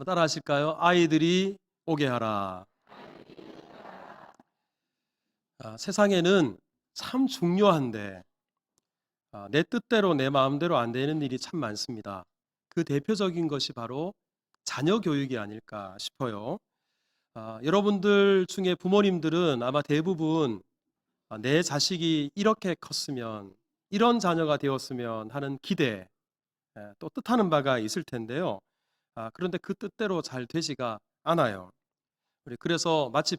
한번 따라 하실까요? 아이들이 오게 하라. 세상에는 참 중요한데 내 뜻대로 내 마음대로 안 되는 일이 참 많습니다. 그 대표적인 것이 바로 자녀 교육이 아닐까 싶어요. 여러분들 중에 부모님들은 아마 대부분 내 자식이 이렇게 컸으면, 이런 자녀가 되었으면 하는 기대, 또 뜻하는 바가 있을 텐데요. 그런데 그 뜻대로 잘 되지가 않아요. 그래서 마치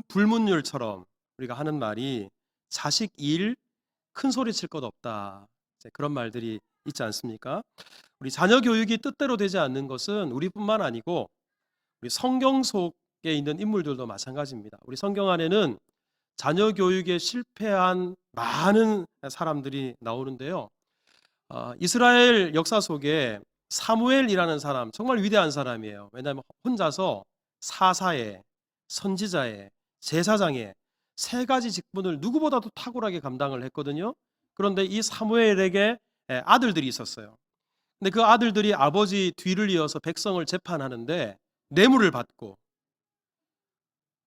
불문율처럼 우리가 하는 말이 자식 일 큰 소리 칠 것 없다, 그런 말들이 있지 않습니까? 우리 자녀 교육이 뜻대로 되지 않는 것은 우리뿐만 아니고 우리 성경 속에 있는 인물들도 마찬가지입니다. 우리 성경 안에는 자녀 교육에 실패한 많은 사람들이 나오는데요. 이스라엘 역사 속에 사무엘이라는 사람, 정말 위대한 사람이에요. 왜냐하면 혼자서 사사에, 선지자에, 제사장에 세 가지 직분을 누구보다도 탁월하게 감당을 했거든요. 그런데 이 사무엘에게 아들들이 있었어요. 근데 그 아들들이 아버지 뒤를 이어서 백성을 재판하는데 뇌물을 받고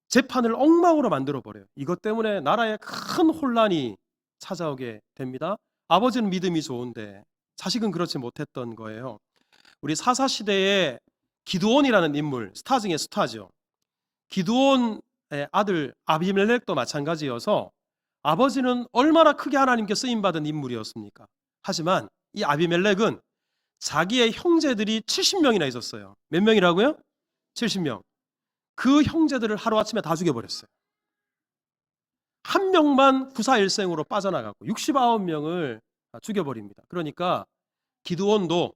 재판을 엉망으로 만들어 버려요. 이것 때문에 나라에 큰 혼란이 찾아오게 됩니다. 아버지는 믿음이 좋은데 자식은 그렇지 못했던 거예요. 우리 사사 시대에 기드온이라는 인물, 스타 중에 스타죠. 기드온의 아들 아비멜렉도 마찬가지여서 아버지는 얼마나 크게 하나님께 쓰임받은 인물이었습니까? 하지만 이 아비멜렉은 자기의 형제들이 70명이나 있었어요. 몇 명이라고요? 70명. 그 형제들을 하루아침에 다 죽여버렸어요. 한 명만 구사일생으로 빠져나가고 69명을 죽여버립니다. 그러니까 기드온도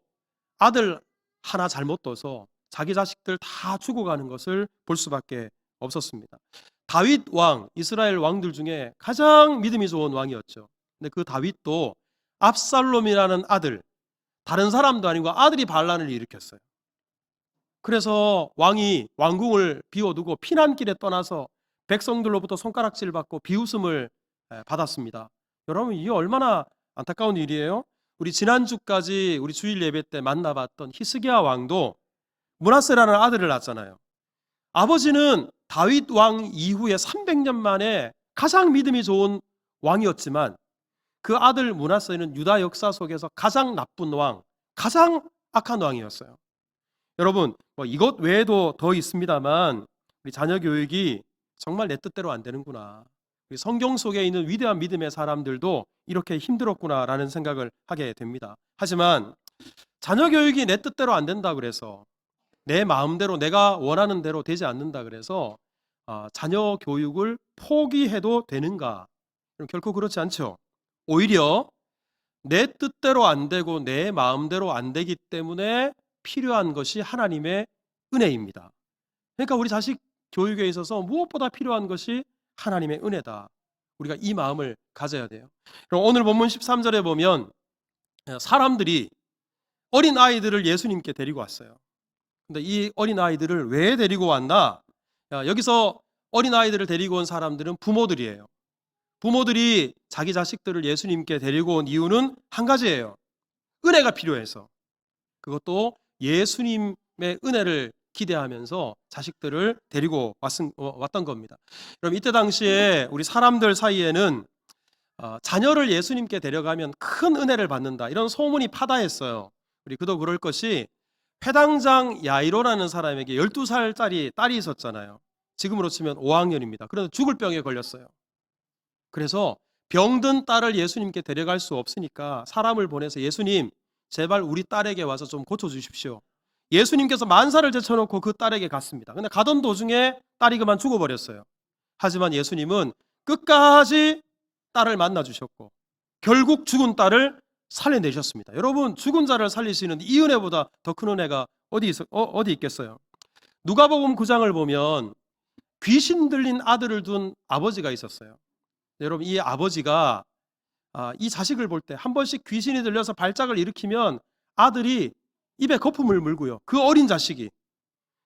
아들 하나 잘못 둬서 자기 자식들 다 죽어가는 것을 볼 수밖에 없었습니다. 다윗 왕, 이스라엘 왕들 중에 가장 믿음이 좋은 왕이었죠. 근데 그 다윗도 압살롬이라는 아들, 다른 사람도 아니고 아들이 반란을 일으켰어요. 그래서 왕이 왕궁을 비워두고 피난길에 떠나서 백성들로부터 손가락질 받고 비웃음을 받았습니다. 여러분, 이게 얼마나 안타까운 일이에요? 우리 지난주까지 우리 주일 예배 때 만나봤던 히스기야 왕도 므낫세라는 아들을 낳았잖아요. 아버지는 다윗 왕 이후에 300년 만에 가장 믿음이 좋은 왕이었지만 그 아들 므낫세는 유다 역사 속에서 가장 나쁜 왕, 가장 악한 왕이었어요. 여러분, 이것 외에도 더 있습니다만 우리 자녀 교육이 정말 내 뜻대로 안 되는구나, 성경 속에 있는 위대한 믿음의 사람들도 이렇게 힘들었구나라는 생각을 하게 됩니다. 하지만 자녀 교육이 내 뜻대로 안 된다 그래서, 내 마음대로 내가 원하는 대로 되지 않는다 그래서 자녀 교육을 포기해도 되는가? 결코 그렇지 않죠. 오히려 내 뜻대로 안 되고 내 마음대로 안 되기 때문에 필요한 것이 하나님의 은혜입니다. 그러니까 우리 자식 교육에 있어서 무엇보다 필요한 것이 하나님의 은혜다. 우리가 이 마음을 가져야 돼요. 그럼 오늘 본문 13절에 보면 사람들이 어린 아이들을 예수님께 데리고 왔어요. 근데 이 어린 아이들을 왜 데리고 왔나? 여기서 어린 아이들을 데리고 온 사람들은 부모들이에요. 부모들이 자기 자식들을 예수님께 데리고 온 이유는 한 가지예요. 은혜가 필요해서. 그것도 예수님의 은혜를 기대하면서 자식들을 데리고 왔던 겁니다. 그럼 이때 당시에 우리 사람들 사이에는 자녀를 예수님께 데려가면 큰 은혜를 받는다, 이런 소문이 파다했어요. 우리 그도 그럴 것이, 회당장 야이로라는 사람에게 12살짜리 딸이 있었잖아요. 지금으로 치면 5학년입니다. 그런데 죽을 병에 걸렸어요. 그래서 병든 딸을 예수님께 데려갈 수 없으니까 사람을 보내서 예수님, 제발 우리 딸에게 와서 좀 고쳐주십시오. 예수님께서 만사를 제쳐놓고 그 딸에게 갔습니다. 근데 가던 도중에 딸이 그만 죽어버렸어요. 하지만 예수님은 끝까지 딸을 만나주셨고 결국 죽은 딸을 살려내셨습니다. 여러분, 죽은 자를 살리시는 이 은혜보다 더 큰 은혜가 어디 있겠어요? 누가복음 9장을 보면 귀신 들린 아들을 둔 아버지가 있었어요. 여러분, 이 아버지가 이 자식을 볼 때 한 번씩 귀신이 들려서 발작을 일으키면 아들이 입에 거품을 물고요. 그 어린 자식이.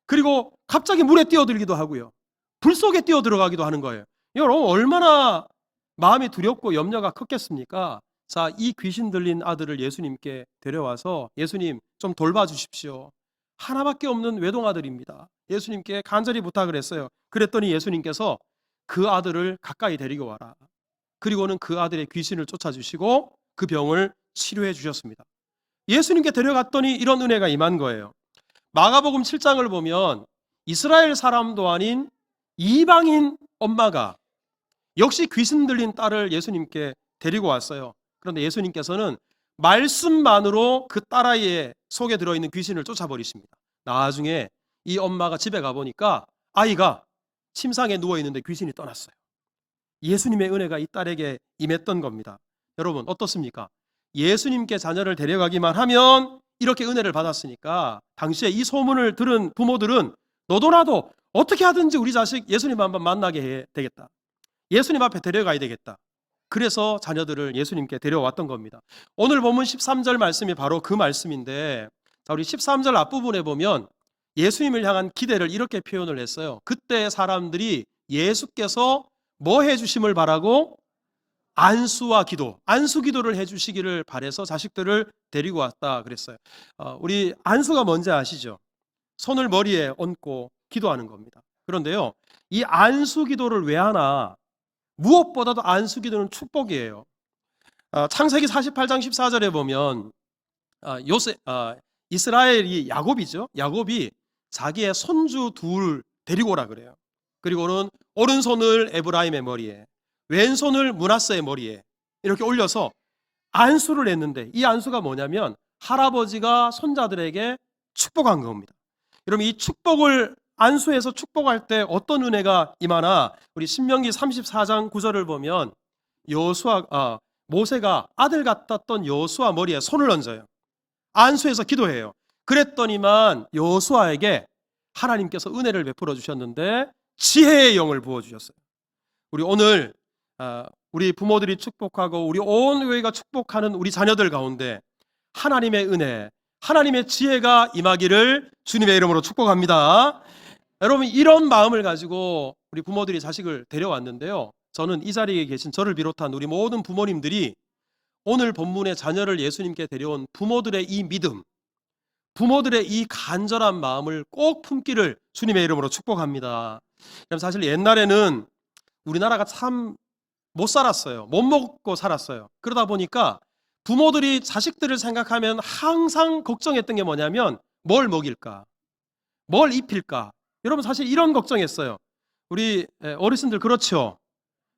그리고 갑자기 물에 뛰어들기도 하고요. 불 속에 뛰어들어가기도 하는 거예요. 여러분, 얼마나 마음이 두렵고 염려가 컸겠습니까? 자, 이 귀신 들린 아들을 예수님께 데려와서 예수님 좀 돌봐주십시오. 하나밖에 없는 외동아들입니다. 예수님께 간절히 부탁을 했어요. 그랬더니 예수님께서 그 아들을 가까이 데리고 와라. 그리고는 그 아들의 귀신을 쫓아주시고 그 병을 치료해 주셨습니다. 예수님께 데려갔더니 이런 은혜가 임한 거예요. 마가복음 7장을 보면 이스라엘 사람도 아닌 이방인 엄마가 역시 귀신 들린 딸을 예수님께 데리고 왔어요. 그런데 예수님께서는 말씀만으로 그 딸아이의 속에 들어있는 귀신을 쫓아버리십니다. 나중에 이 엄마가 집에 가보니까 아이가 침상에 누워있는데 귀신이 떠났어요. 예수님의 은혜가 이 딸에게 임했던 겁니다. 여러분 어떻습니까? 예수님께 자녀를 데려가기만 하면 이렇게 은혜를 받았으니까 당시에 이 소문을 들은 부모들은 너도나도 어떻게 하든지 우리 자식 예수님 한번 만나게 해야 되겠다. 예수님 앞에 데려가야 되겠다. 그래서 자녀들을 예수님께 데려왔던 겁니다. 오늘 본문 13절 말씀이 바로 그 말씀인데, 자, 우리 13절 앞부분에 보면 예수님을 향한 기대를 이렇게 표현을 했어요. 그때 사람들이 예수께서 뭐 해주심을 바라고? 안수와 기도, 안수 기도를 해주시기를 바라서 자식들을 데리고 왔다 그랬어요. 우리 안수가 뭔지 아시죠? 손을 머리에 얹고 기도하는 겁니다. 그런데요, 이 안수 기도를 왜 하나? 무엇보다도 안수 기도는 축복이에요. 창세기 48장 14절에 보면 이스라엘이 야곱이죠. 야곱이 자기의 손주 둘 데리고 오라 그래요. 그리고는 오른손을 에브라임의 머리에, 왼손을 므낫세의 머리에 이렇게 올려서 안수를 했는데, 이 안수가 뭐냐면 할아버지가 손자들에게 축복한 겁니다. 여러분, 이 축복을 안수해서 축복할 때 어떤 은혜가 임하나? 우리 신명기 34장 9절을 보면 모세가 아들 같았던 여호수아 머리에 손을 얹어요. 안수해서 기도해요. 그랬더니만 여호수아에게 하나님께서 은혜를 베풀어 주셨는데 지혜의 영을 부어 주셨어요. 우리 오늘 우리 부모들이 축복하고 우리 온 교회가 축복하는 우리 자녀들 가운데 하나님의 은혜, 하나님의 지혜가 임하기를 주님의 이름으로 축복합니다. 여러분, 이런 마음을 가지고 우리 부모들이 자식을 데려왔는데요, 저는 이 자리에 계신 저를 비롯한 우리 모든 부모님들이 오늘 본문의 자녀를 예수님께 데려온 부모들의 이 믿음, 부모들의 이 간절한 마음을 꼭 품기를 주님의 이름으로 축복합니다. 사실 옛날에는 우리나라가 참 못 살았어요. 못 먹고 살았어요. 그러다 보니까 부모들이 자식들을 생각하면 항상 걱정했던 게 뭐냐면 뭘 먹일까? 뭘 입힐까? 여러분 사실 이런 걱정했어요. 우리 어르신들 그렇죠?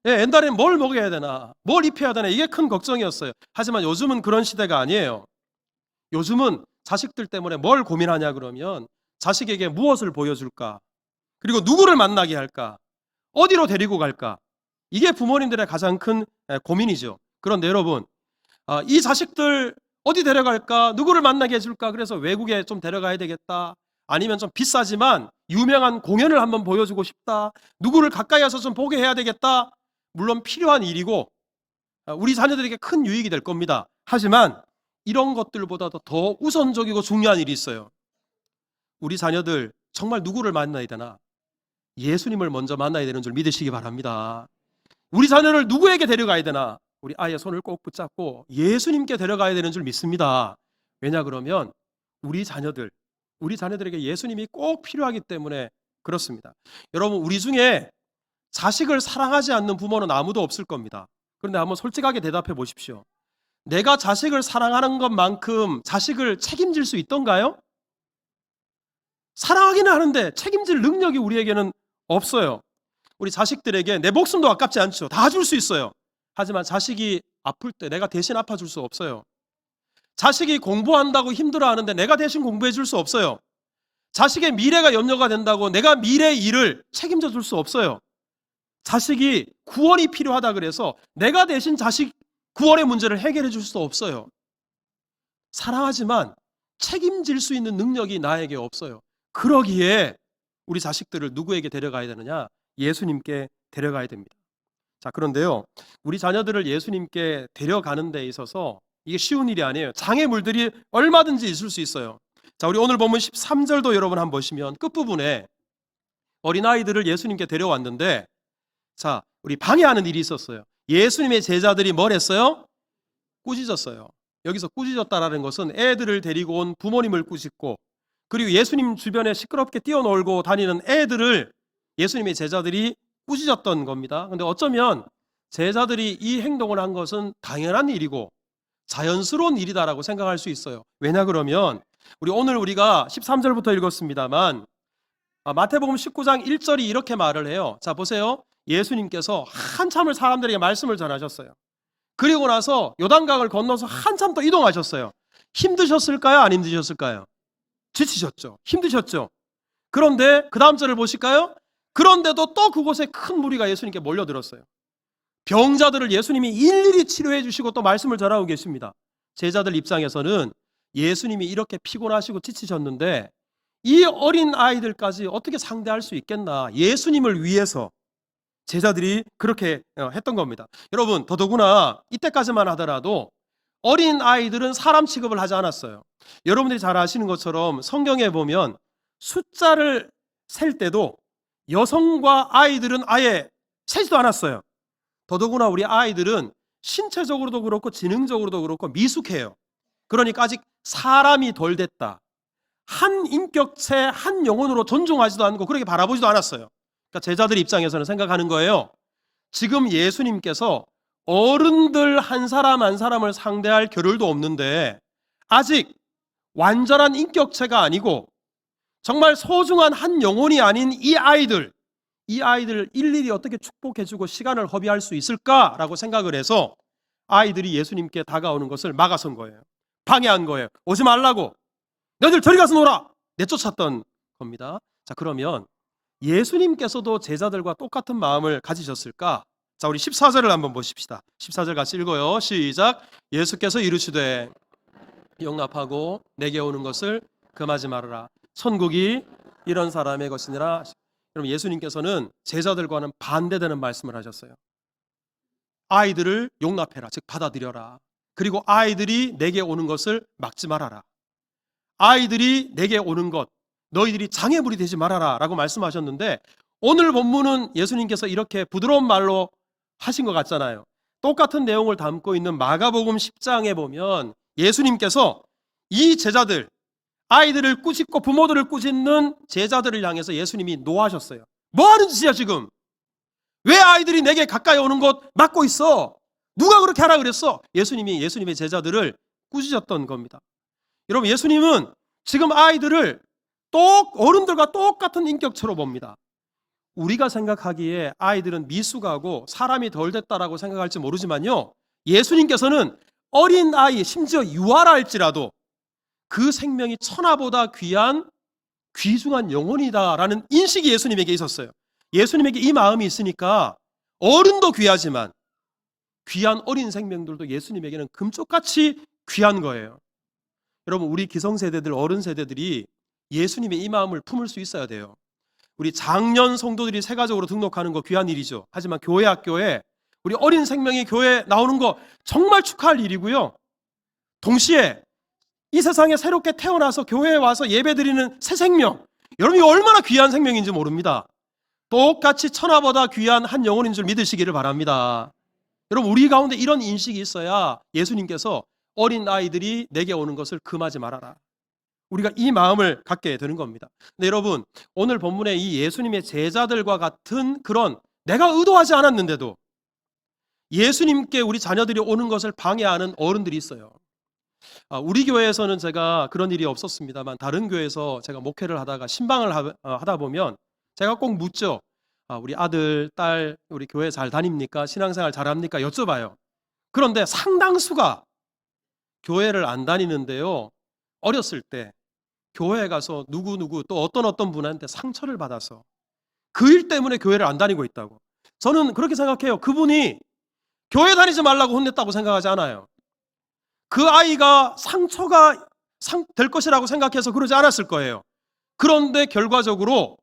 옛날엔 뭘 먹여야 되나? 뭘 입혀야 되나? 이게 큰 걱정이었어요. 하지만 요즘은 그런 시대가 아니에요. 요즘은 자식들 때문에 뭘 고민하냐 그러면 자식에게 무엇을 보여줄까? 그리고 누구를 만나게 할까? 어디로 데리고 갈까? 이게 부모님들의 가장 큰 고민이죠. 그런데 여러분, 이 자식들 어디 데려갈까? 누구를 만나게 해줄까? 그래서 외국에 좀 데려가야 되겠다. 아니면 좀 비싸지만 유명한 공연을 한번 보여주고 싶다. 누구를 가까이 와서 좀 보게 해야 되겠다. 물론 필요한 일이고 우리 자녀들에게 큰 유익이 될 겁니다. 하지만 이런 것들보다도 더 우선적이고 중요한 일이 있어요. 우리 자녀들 정말 누구를 만나야 되나? 예수님을 먼저 만나야 되는 줄 믿으시기 바랍니다. 우리 자녀를 누구에게 데려가야 되나? 우리 아이의 손을 꼭 붙잡고 예수님께 데려가야 되는 줄 믿습니다. 왜냐 그러면 우리 자녀들에게 예수님이 꼭 필요하기 때문에 그렇습니다. 여러분, 우리 중에 자식을 사랑하지 않는 부모는 아무도 없을 겁니다. 그런데 한번 솔직하게 대답해 보십시오. 내가 자식을 사랑하는 것만큼 자식을 책임질 수 있던가요? 사랑하기는 하는데 책임질 능력이 우리에게는 없어요. 우리 자식들에게 내 목숨도 아깝지 않죠. 다 줄 수 있어요. 하지만 자식이 아플 때 내가 대신 아파줄 수 없어요. 자식이 공부한다고 힘들어하는데 내가 대신 공부해 줄 수 없어요. 자식의 미래가 염려가 된다고 내가 미래의 일을 책임져 줄 수 없어요. 자식이 구원이 필요하다 그래서 내가 대신 자식 구원의 문제를 해결해 줄 수 없어요. 사랑하지만 책임질 수 있는 능력이 나에게 없어요. 그러기에 우리 자식들을 누구에게 데려가야 되느냐? 예수님께 데려가야 됩니다. 자, 그런데요, 우리 자녀들을 예수님께 데려가는 데 있어서 이게 쉬운 일이 아니에요. 장애물들이 얼마든지 있을 수 있어요. 자, 우리 오늘 보면 13절도 여러분 한번 보시면 끝부분에 어린아이들을 예수님께 데려왔는데, 자, 우리 방해하는 일이 있었어요. 예수님의 제자들이 뭘 했어요? 꾸짖었어요. 여기서 꾸짖었다라는 것은 애들을 데리고 온 부모님을 꾸짖고 그리고 예수님 주변에 시끄럽게 뛰어놀고 다니는 애들을 예수님의 제자들이 꾸짖었던 겁니다. 근데 어쩌면 제자들이 이 행동을 한 것은 당연한 일이고 자연스러운 일이다라고 생각할 수 있어요. 왜냐 그러면 오늘 우리가 13절부터 읽었습니다만 마태복음 19장 1절이 이렇게 말을 해요. 자 보세요. 예수님께서 한참을 사람들에게 말씀을 전하셨어요. 그리고 나서 요단강을 건너서 한참 더 이동하셨어요. 힘드셨을까요? 안 힘드셨을까요? 지치셨죠. 힘드셨죠. 그런데 그 다음 절을 보실까요? 그런데도 또 그곳에 큰 무리가 예수님께 몰려들었어요. 병자들을 예수님이 일일이 치료해 주시고 또 말씀을 전하고 계십니다. 제자들 입장에서는 예수님이 이렇게 피곤하시고 지치셨는데 이 어린 아이들까지 어떻게 상대할 수 있겠나, 예수님을 위해서 제자들이 그렇게 했던 겁니다. 여러분, 더더구나 이때까지만 하더라도 어린 아이들은 사람 취급을 하지 않았어요. 여러분들이 잘 아시는 것처럼 성경에 보면 숫자를 셀 때도 여성과 아이들은 아예 세지도 않았어요. 더더구나 우리 아이들은 신체적으로도 그렇고 지능적으로도 그렇고 미숙해요. 그러니까 아직 사람이 덜 됐다, 한 인격체 한 영혼으로 존중하지도 않고 그렇게 바라보지도 않았어요. 그러니까 제자들 입장에서는 생각하는 거예요. 지금 예수님께서 어른들 한 사람 한 사람을 상대할 겨를도 없는데 아직 완전한 인격체가 아니고 정말 소중한 한 영혼이 아닌 이 아이들 일일이 어떻게 축복해주고 시간을 허비할 수 있을까라고 생각을 해서 아이들이 예수님께 다가오는 것을 막아선 거예요. 방해한 거예요. 오지 말라고, 너희들 저리 가서 놀아, 내쫓았던 겁니다. 자, 그러면 예수님께서도 제자들과 똑같은 마음을 가지셨을까? 자, 우리 14절을 한번 보십시다. 14절 같이 읽어요. 시작. 예수께서 이르시되 용납하고 내게 오는 것을 금하지 말아라. 천국이 이런 사람의 것이니라. 여러분, 예수님께서는 제자들과는 반대되는 말씀을 하셨어요. 아이들을 용납해라, 즉 받아들여라. 그리고 아이들이 내게 오는 것을 막지 말아라. 아이들이 내게 오는 것, 너희들이 장애물이 되지 말아라 라고 말씀하셨는데, 오늘 본문은 예수님께서 이렇게 부드러운 말로 하신 것 같잖아요. 똑같은 내용을 담고 있는 마가복음 10장에 보면 예수님께서 이 제자들, 아이들을 꾸짖고 부모들을 꾸짖는 제자들을 향해서 예수님이 노하셨어요. 뭐 하는 짓이야 지금? 왜 아이들이 내게 가까이 오는 것 막고 있어? 누가 그렇게 하라 그랬어? 예수님이 예수님의 제자들을 꾸짖었던 겁니다. 여러분, 예수님은 지금 아이들을 어른들과 똑같은 인격체로 봅니다. 우리가 생각하기에 아이들은 미숙하고 사람이 덜 됐다라고 생각할지 모르지만요, 예수님께서는 어린 아이, 심지어 유아라 할지라도 그 생명이 천하보다 귀한 귀중한 영혼이다라는 인식이 예수님에게 있었어요. 예수님에게 이 마음이 있으니까 어른도 귀하지만 귀한 어린 생명들도 예수님에게는 금쪽같이 귀한 거예요. 여러분, 우리 기성세대들, 어른 세대들이 예수님의 이 마음을 품을 수 있어야 돼요. 우리 장년 성도들이 세가족으로 등록하는 거 귀한 일이죠. 하지만 교회 학교에 우리 어린 생명이 교회에 나오는 거 정말 축하할 일이고요. 동시에 이 세상에 새롭게 태어나서 교회에 와서 예배드리는 새 생명, 여러분이 얼마나 귀한 생명인지 모릅니다. 똑같이 천하보다 귀한 한 영혼인 줄 믿으시기를 바랍니다. 여러분, 우리 가운데 이런 인식이 있어야 예수님께서 어린 아이들이 내게 오는 것을 금하지 말아라, 우리가 이 마음을 갖게 되는 겁니다. 근데 여러분, 오늘 본문에 이 예수님의 제자들과 같은 그런 내가 의도하지 않았는데도 예수님께 우리 자녀들이 오는 것을 방해하는 어른들이 있어요. 우리 교회에서는 제가 그런 일이 없었습니다만 다른 교회에서 제가 목회를 하다가 신방을 하다 보면 제가 꼭 묻죠. 우리 아들, 딸, 우리 교회 잘 다닙니까? 신앙생활 잘합니까? 여쭤봐요. 그런데 상당수가 교회를 안 다니는데요, 어렸을 때 교회에 가서 누구누구 또 어떤 분한테 상처를 받아서 그 일 때문에 교회를 안 다니고 있다고. 저는 그렇게 생각해요. 그분이 교회 다니지 말라고 혼냈다고 생각하지 않아요. 그 아이가 상처가 될 것이라고 생각해서 그러지 않았을 거예요. 그런데 결과적으로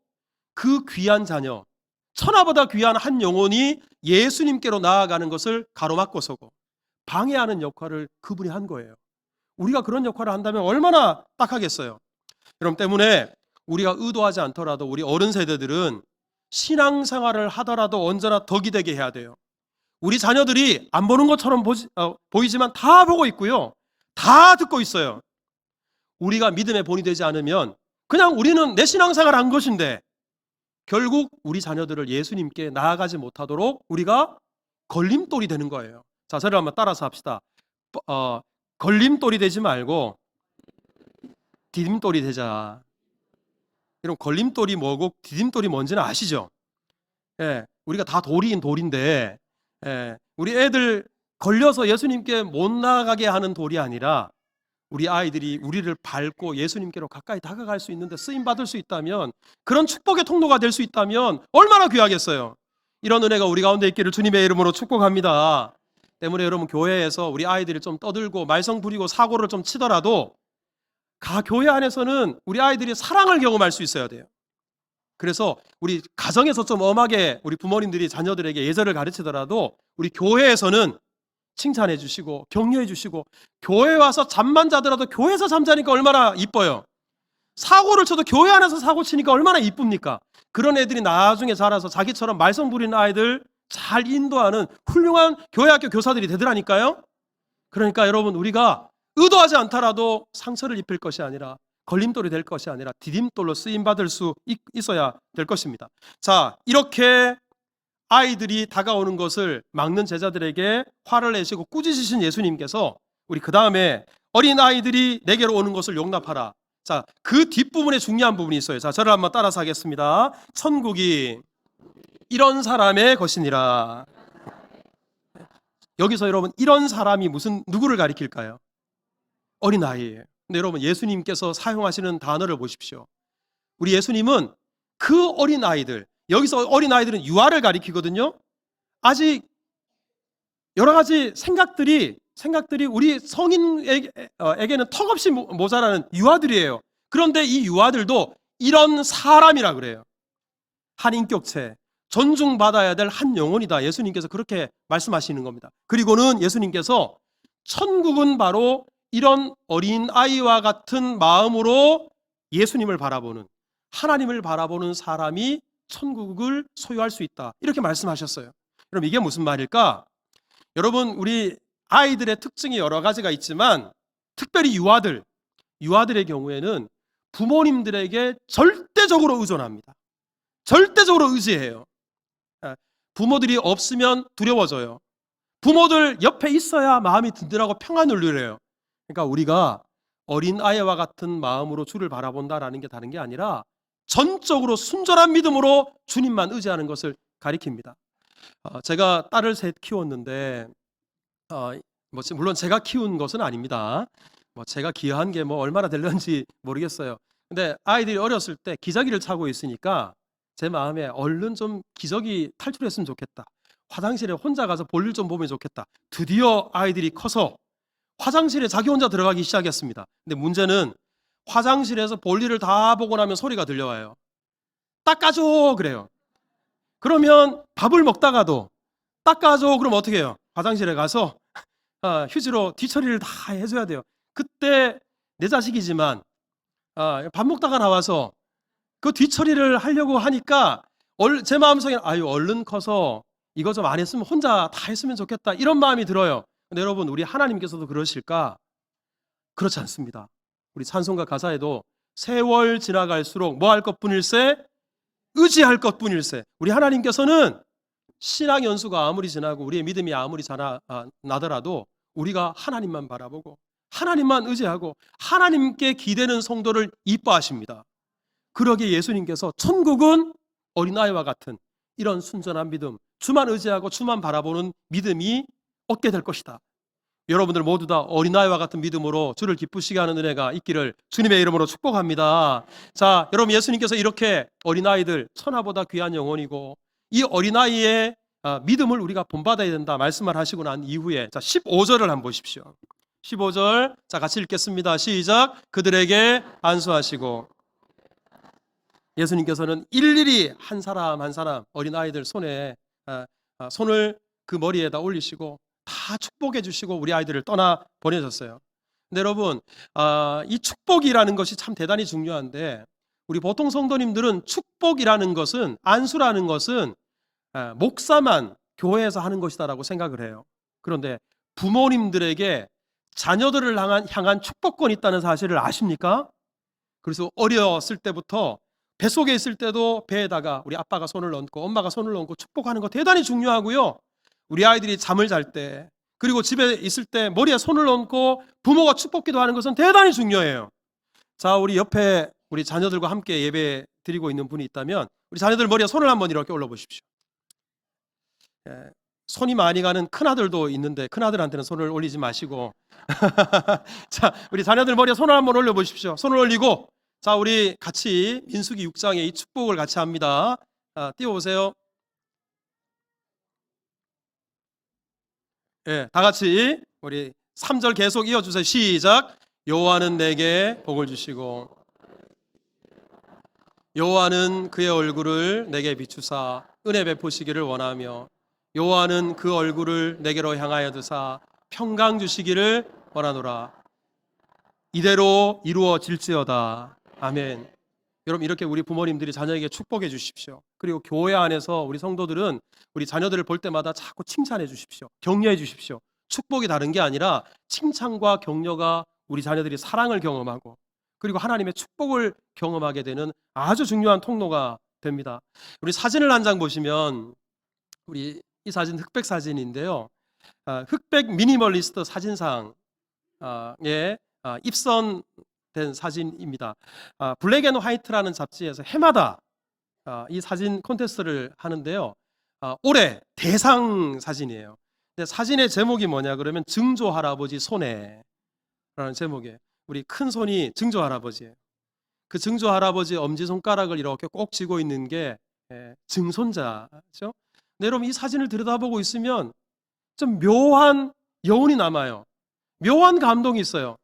그 귀한 자녀, 천하보다 귀한 한 영혼이 예수님께로 나아가는 것을 가로막고서고 방해하는 역할을 그분이 한 거예요. 우리가 그런 역할을 한다면 얼마나 딱하겠어요. 여러분, 때문에 우리가 의도하지 않더라도 우리 어른 세대들은 신앙생활을 하더라도 언제나 덕이 되게 해야 돼요. 우리 자녀들이 안 보는 것처럼 보이지만 다 보고 있고요, 다 듣고 있어요. 우리가 믿음의 본이 되지 않으면 그냥 우리는 내 신앙생활 한 것인데 결국 우리 자녀들을 예수님께 나아가지 못하도록 우리가 걸림돌이 되는 거예요. 자, 저를 한번 따라서 합시다. 걸림돌이 되지 말고 디딤돌이 되자. 여러분, 걸림돌이 뭐고 디딤돌이 뭔지는 아시죠? 예, 우리가 다 돌이긴 돌인데, 우리 애들 걸려서 예수님께 못 나가게 하는 돌이 아니라 우리 아이들이 우리를 밟고 예수님께로 가까이 다가갈 수 있는데 쓰임 받을 수 있다면, 그런 축복의 통로가 될 수 있다면 얼마나 귀하겠어요. 이런 은혜가 우리 가운데 있기를 주님의 이름으로 축복합니다. 때문에 여러분, 교회에서 우리 아이들이 좀 떠들고 말썽 부리고 사고를 좀 치더라도 교회 안에서는 우리 아이들이 사랑을 경험할 수 있어야 돼요. 그래서 우리 가정에서 좀 엄하게 우리 부모님들이 자녀들에게 예절을 가르치더라도 우리 교회에서는 칭찬해 주시고 격려해 주시고, 교회 와서 잠만 자더라도 교회에서 잠자니까 얼마나 이뻐요. 사고를 쳐도 교회 안에서 사고 치니까 얼마나 이쁩니까? 그런 애들이 나중에 자라서 자기처럼 말썽 부리는 아이들 잘 인도하는 훌륭한 교회학교 교사들이 되더라니까요. 그러니까 여러분, 우리가 의도하지 않더라도 상처를 입힐 것이 아니라, 걸림돌이 될 것이 아니라 디딤돌로 쓰임받을 수 있어야 될 것입니다. 자, 이렇게 아이들이 다가오는 것을 막는 제자들에게 화를 내시고 꾸짖으신 예수님께서 우리 그 다음에 어린 아이들이 내게로 오는 것을 용납하라. 자, 그 뒷부분에 중요한 부분이 있어요. 자, 저를 한번 따라서 하겠습니다. 천국이 이런 사람의 것이니라. 여기서 여러분, 이런 사람이 누구를 가리킬까요? 어린아이예요. 근데 여러분, 예수님께서 사용하시는 단어를 보십시오. 우리 예수님은 그 어린아이들, 여기서 어린아이들은 유아를 가리키거든요. 아직 여러 가지 생각들이 우리 성인에게는 턱없이 모자라는 유아들이에요. 그런데 이 유아들도 이런 사람이라 그래요. 한 인격체, 존중받아야 될 한 영혼이다. 예수님께서 그렇게 말씀하시는 겁니다. 그리고는 예수님께서 천국은 바로 이런 어린아이와 같은 마음으로 예수님을 바라보는, 하나님을 바라보는 사람이 천국을 소유할 수 있다. 이렇게 말씀하셨어요. 그럼 이게 무슨 말일까? 여러분, 우리 아이들의 특징이 여러 가지가 있지만 특별히 유아들의 경우에는 부모님들에게 절대적으로 의존합니다. 절대적으로 의지해요. 부모들이 없으면 두려워져요. 부모들 옆에 있어야 마음이 든든하고 평안을 누려요. 그러니까 우리가 어린아이와 같은 마음으로 주를 바라본다라는 게 다른 게 아니라 전적으로 순전한 믿음으로 주님만 의지하는 것을 가리킵니다. 제가 딸을 셋 키웠는데, 물론 제가 키운 것은 아닙니다. 제가 기여한 게 얼마나 될런지 모르겠어요. 근데 아이들이 어렸을 때 기저귀를 차고 있으니까 제 마음에 얼른 좀 기저귀 탈출했으면 좋겠다. 화장실에 혼자 가서 볼일 좀 보면 좋겠다. 드디어 아이들이 커서 화장실에 자기 혼자 들어가기 시작했습니다. 근데 문제는 화장실에서 볼일을 다 보고 나면 소리가 들려와요. 닦아줘 그래요. 그러면 밥을 먹다가도 닦아줘 그러면 어떻게 해요? 화장실에 가서 휴지로 뒤처리를 다 해줘야 돼요. 그때 내 자식이지만 밥 먹다가 나와서 그 뒤처리를 하려고 하니까 제 마음속에 얼른 커서 이거 좀 안 했으면 혼자 다 했으면 좋겠다, 이런 마음이 들어요. 근데 여러분, 우리 하나님께서도 그러실까? 그렇지 않습니다. 우리 찬송가 가사에도 세월 지나갈수록 뭐 할 것뿐일세? 의지할 것뿐일세. 우리 하나님께서는 신앙 연수가 아무리 지나고 우리의 믿음이 아무리 나더라도 우리가 하나님만 바라보고 하나님만 의지하고 하나님께 기대는 성도를 이뻐하십니다. 그러기에 예수님께서 천국은 어린아이와 같은 이런 순전한 믿음, 주만 의지하고 주만 바라보는 믿음이 얻게 될 것이다. 여러분들 모두 다 어린아이와 같은 믿음으로 주를 기쁘시게 하는 은혜가 있기를 주님의 이름으로 축복합니다. 자, 여러분, 예수님께서 이렇게 어린아이들 천하보다 귀한 영혼이고 이 어린아이의 믿음을 우리가 본받아야 된다 말씀을 하시고 난 이후에, 자, 15절을 한번 보십시오. 15절, 자, 같이 읽겠습니다. 시작. 그들에게 안수하시고. 예수님께서는 일일이 한 사람 한 사람 어린아이들 손에 손을 그 머리에다 올리시고 다 축복해 주시고 우리 아이들을 떠나 보내셨어요. 근데 여러분, 이 축복이라는 것이 참 대단히 중요한데, 우리 보통 성도님들은 축복이라는 것은, 안수라는 것은 목사만 교회에서 하는 것이다라고 생각을 해요. 그런데 부모님들에게 자녀들을 향한 축복권이 있다는 사실을 아십니까? 그래서 어렸을 때부터 뱃속에 있을 때도 배에다가 우리 아빠가 손을 얹고 엄마가 손을 얹고 축복하는 거 대단히 중요하고요. 우리 아이들이 잠을 잘 때, 그리고 집에 있을 때 머리에 손을 얹고 부모가 축복기도 하는 것은 대단히 중요해요. 자, 우리 옆에 우리 자녀들과 함께 예배 드리고 있는 분이 있다면 우리 자녀들 머리에 손을 한번 이렇게 올려 보십시오. 손이 많이 가는 큰아들도 있는데 큰아들한테는 손을 올리지 마시고 자, 우리 자녀들 머리에 손을 한번 올려 보십시오. 손을 올리고, 자, 우리 같이 민수기 6장의 이 축복을 같이 합니다. 띄워보세요. 다 같이 우리 3절 계속 이어주세요. 시작. 여호와는 내게 복을 주시고 여호와는 그의 얼굴을 내게 비추사 은혜 베푸시기를 원하며 여호와는 그 얼굴을 내게로 향하여 드사 평강 주시기를 원하노라. 이대로 이루어질지어다. 아멘. 여러분, 이렇게 우리 부모님들이 자녀에게 축복해 주십시오. 그리고 교회 안에서 우리 성도들은 우리 자녀들을 볼 때마다 자꾸 칭찬해 주십시오. 격려해 주십시오. 축복이 다른 게 아니라 칭찬과 격려가 우리 자녀들이 사랑을 경험하고 그리고 하나님의 축복을 경험하게 되는 아주 중요한 통로가 됩니다. 우리 사진을 한 장 보시면, 우리 이 사진 흑백 사진인데요. 흑백 미니멀리스트 사진상에 입선된 사진입니다. 블랙 앤 화이트라는 잡지에서 해마다 이 사진 콘테스트를 하는데요. 올해 대상 사진이에요. 근데 사진의 제목이 뭐냐 그러면 증조 할아버지 손에라는 제목이에요. 우리 큰 손이 증조 할아버지예요. 그 증조 할아버지 엄지손가락을 이렇게 꼭 쥐고 있는 게 증손자죠. 근데 여러분, 이 사진을 들여다보고 있으면 좀 묘한 여운이 남아요. 묘한 감동이 있어요.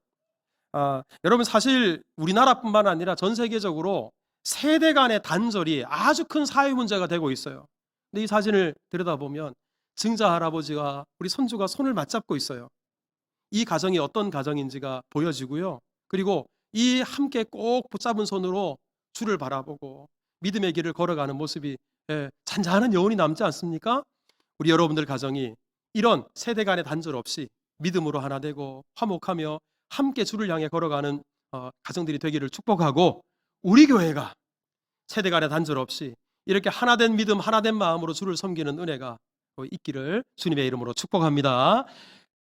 여러분, 사실 우리나라뿐만 아니라 전 세계적으로 세대 간의 단절이 아주 큰 사회 문제가 되고 있어요. 근데 이 사진을 들여다보면 증자 할아버지와 우리 손주가 손을 맞잡고 있어요. 이 가정이 어떤 가정인지가 보여지고요. 그리고 이 함께 꼭 붙잡은 손으로 주를 바라보고 믿음의 길을 걸어가는 모습이 잔잔한 여운이 남지 않습니까? 우리 여러분들 가정이 이런 세대 간의 단절 없이 믿음으로 하나 되고 화목하며 함께 주를 향해 걸어가는 가정들이 되기를 축복하고, 우리 교회가 세대 간의 단절 없이 이렇게 하나된 믿음, 하나된 마음으로 주를 섬기는 은혜가 있기를 주님의 이름으로 축복합니다.